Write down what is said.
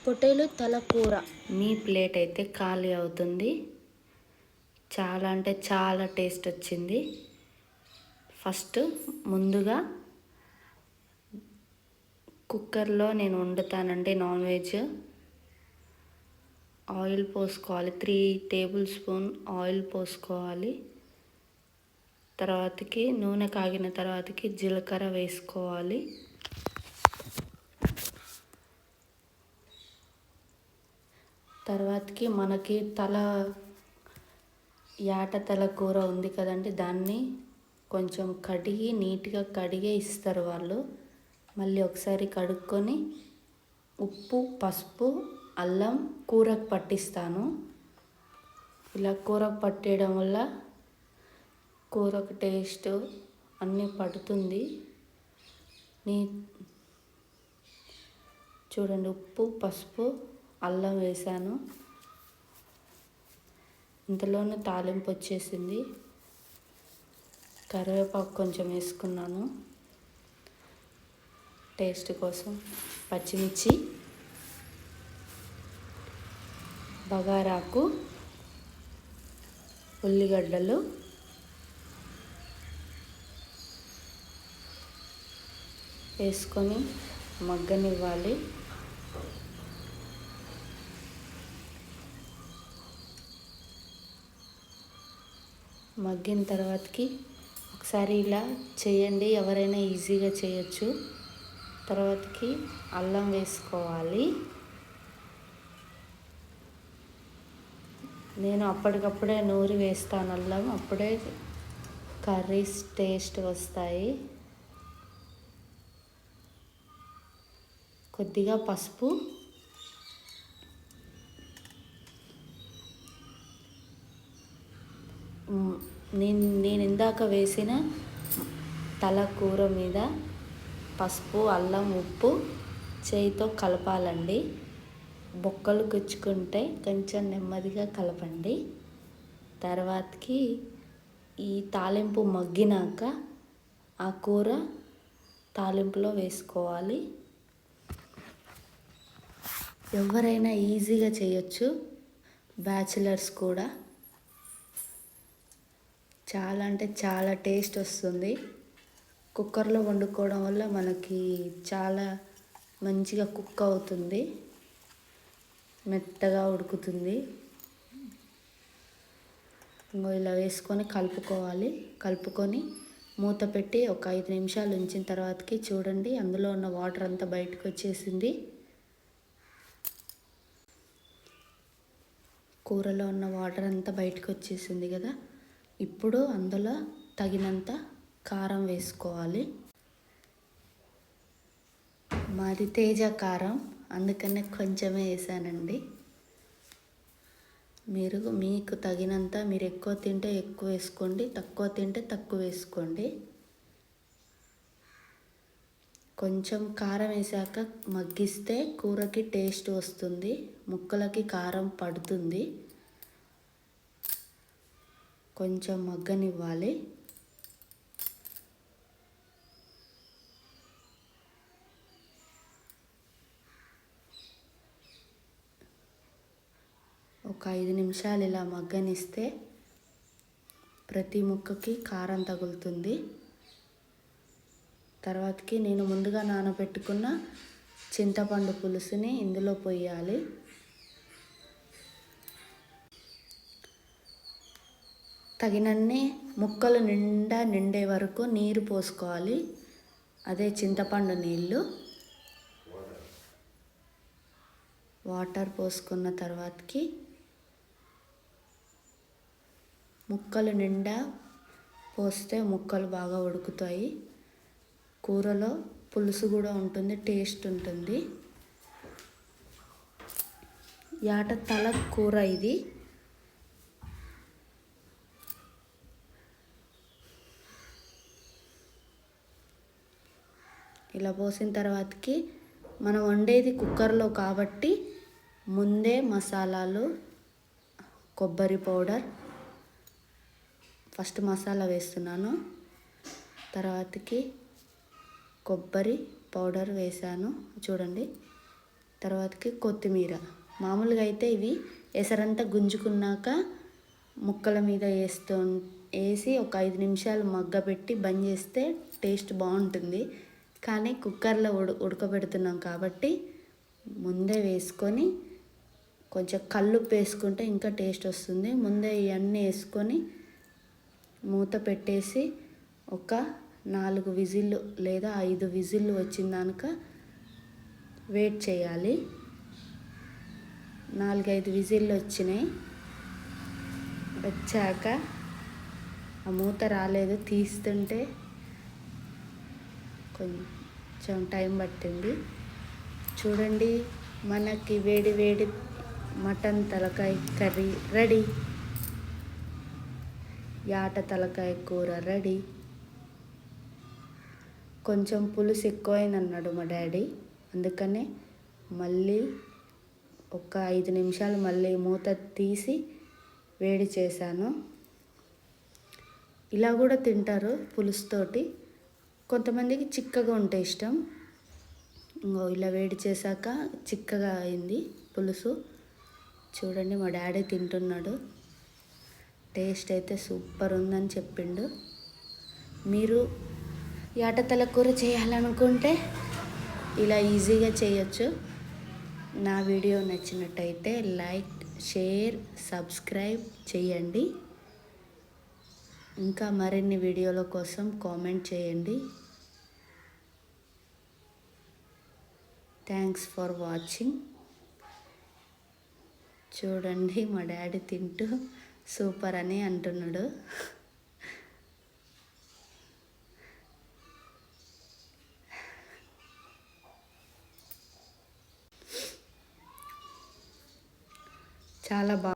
పొట్టేలు తల కూర. మీ ప్లేట్ అయితే ఖాళీ అవుతుంది. చాలా అంటే చాలా టేస్ట్ వచ్చింది. ఫస్ట్ ముందుగా కుక్కర్లో నేను వండుతానండి నాన్ వెజ్. ఆయిల్ పోసుకోవాలి, 3 టేబుల్ స్పూన్ ఆయిల్ పోసుకోవాలి. తర్వాతకి నూనె కాగిన తర్వాతకి జీలకర్ర వేసుకోవాలి. తర్వాతకి మనకి యాట తల కూర ఉంది కదండి, దాన్ని కొంచెం నీట్గా కడిగే ఇస్తారు వాళ్ళు. మళ్ళీ ఒకసారి కడుక్కొని ఉప్పు, పసుపు, అల్లం కూరకు పట్టిస్తాను. ఇలా కూరకు పట్టేయడం వల్ల కూరకు టేస్ట్ అన్నీ పడుతుంది. చూడండి, ఉప్పు, పసుపు, అల్లం వేసాను. ఇంతలోనే తాలింపు వచ్చేసింది. కరివేపాకు కొంచెం వేసుకున్నాను టేస్ట్ కోసం. పచ్చిమిర్చి, బగారాకు, ఉల్లిగడ్డలు, వేసుకొని మగ్గనివ్వాలి. మగ్గిన తర్వాతకి ఒకసారి ఇలా చేయండి, ఎవరైనా ఈజీగా చేయొచ్చు. తర్వాతకి అల్లం వేసుకోవాలి. నేను అప్పటికప్పుడే నూరి వేస్తాను అల్లం, అప్పుడే కర్రీస్ టేస్ట్ వస్తాయి. కొద్దిగా పసుపు, నేను ఇందాక వేసిన తల కూర మీద పసుపు, అల్లం, ఉప్పు చేయితో కలపాలండి. బొక్కలు గుచ్చుకుంటే కొంచెం నెమ్మదిగా కలపండి. తర్వాతకి ఈ తాలింపు మగ్గినాక ఆ కూర తాలింపులో వేసుకోవాలి. ఎవరైనా ఈజీగా చేయొచ్చు, బ్యాచిలర్స్ కూడా. చాలా అంటే చాలా టేస్ట్ వస్తుంది. కుక్కర్లో వండుకోవడం వల్ల మనకి చాలా మంచిగా కుక్ అవుతుంది, మెత్తగా ఉడుకుతుంది. ఇలా వేసుకొని కలుపుకోవాలి. కలుపుకొని మూత పెట్టి ఒక 5 నిమిషాలు ఉంచిన తర్వాతకి చూడండి, అందులో ఉన్న వాటర్ అంతా బయటకు వచ్చేసింది. కూరలో ఉన్న వాటర్ అంతా బయటకు వచ్చేసింది కదా. ఇప్పుడు అందులో తగినంత కారం వేసుకోవాలి. మాది తేజ కారం, అందుకనే కొంచెమే వేసానండి. మీకు తగినంత, మీరు ఎక్కువ తింటే ఎక్కువ వేసుకోండి, తక్కువ తింటే తక్కువ వేసుకోండి. కొంచెం కారం వేసాక మగ్గిస్తే కూరకి టేస్ట్ వస్తుంది, ముక్కలకి కారం పడుతుంది. కొంచెం మగ్గనివ్వాలి. ఒక 5 నిమిషాలు ఇలా మగ్గనిస్తే ప్రతి ముక్కకి కారం తగులుతుంది. తర్వాతకి నేను ముందుగా నానబెట్టుకున్న చింతపండు పులుసుని ఇందులో పోయాలి. తగినన్ని ముక్కలు నిండే వరకు నీరు పోసుకోవాలి. అదే చింతపండు నీళ్ళు. వాటర్ పోసుకున్న తర్వాతకి ముక్కలు నిండా పోస్తే ముక్కలు బాగా ఉడుకుతాయి. కూరలో పులుసు కూడా ఉంటుంది, టేస్ట్ ఉంటుంది. యాట తల కూర ఇది. ఇలా పోసిన తర్వాతకి మనం వండేది కుక్కర్లో కాబట్టి ముందే మసాలాలు, కొబ్బరి పౌడర్, ఫస్ట్ మసాలా వేస్తున్నాను. తర్వాతకి కొబ్బరి పౌడర్ వేసాను. చూడండి, తర్వాతకి కొత్తిమీర. మామూలుగా అయితే ఇవి ఎసరంతా గుంజుకున్నాక ముక్కల మీద వేసి ఒక 5 నిమిషాలు మగ్గబెట్టి బంద్ చేస్తే టేస్ట్ బాగుంటుంది. కానీ కుక్కర్లో ఉడకబెడుతున్నాం కాబట్టి ముందే వేసుకొని కొంచెం కల్లుప్పు వేసుకుంటే ఇంకా టేస్ట్ వస్తుంది. ముందే ఇవన్నీ వేసుకొని మూత పెట్టేసి ఒక 4 విజిల్లు లేదా 5 విజిల్లు వచ్చిందాక వెయిట్ చేయాలి. 4-5 విజిల్లు వచ్చినాయి. వచ్చాక ఆ మూత రాలేదు, తీస్తుంటే కొంచెం టైం పట్టింది. చూడండి, మనకి వేడి వేడి మటన్ తలకాయ కర్రీ రెడీ. యాట తలకాయ కూర రెడీ. కొంచెం పులుసు ఎక్కువైంది అన్నాడు మా డాడీ, అందుకనే మళ్ళీ ఒక 5 నిమిషాలు మళ్ళీ మూత తీసి వేడి చేశాను. ఇలా కూడా తింటారు పులుసుతోటి. కొంతమందికి చిక్కగా ఉంటే ఇష్టం. ఇంకో ఇలా వేడి చేశాక చిక్కగా అయింది పులుసు. చూడండి, మా డాడీ తింటున్నాడు. టేస్ట్ అయితే సూపర్ ఉందని చెప్పిండు. మీరు యాటతల కూర చేయాలనుకుంటే ఇలా ఈజీగా చేయొచ్చు. నా వీడియో నచ్చినట్టయితే లైక్, షేర్, సబ్స్క్రైబ్ చేయండి. ఇంకా మరిన్ని వీడియోల కోసం కామెంట్ చేయండి. Thanks for watching. చూడండి, మా డాడీ తింటూ సూపర్ అని అంటున్నాడు. చాలా బాగా